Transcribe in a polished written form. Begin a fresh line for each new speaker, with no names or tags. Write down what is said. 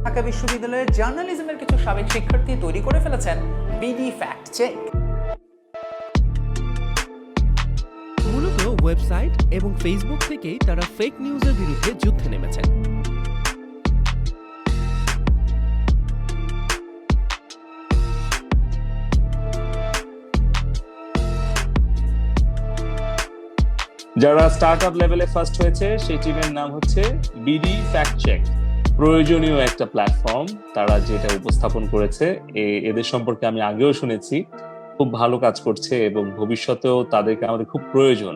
ঢাকা বিশ্ববিদ্যালয়ের জার্নালিজমের কিছু সাবেক শিক্ষার্থী তৈরি করে ফেলেছেন বিডি ফ্যাক্ট চেক।
মূলত ওয়েবসাইট এবং ফেসবুক থেকেই তারা ফেক নিউজের বিরুদ্ধে যুদ্ধে নেমেছেন।
যারা স্টার্টআপ লেভেলে ফার্স্ট হয়েছে সেই টিমের নাম হচ্ছে বিডি ফ্যাক্ট চেক। প্রয়োজনীয় একটা প্ল্যাটফর্ম তারা যেটা উপস্থাপন করেছে, এদের সম্পর্কে আমি আগেও শুনেছি, খুব ভালো কাজ করছে এবং ভবিষ্যতেও তাদেরকে আমাদের খুব প্রয়োজন।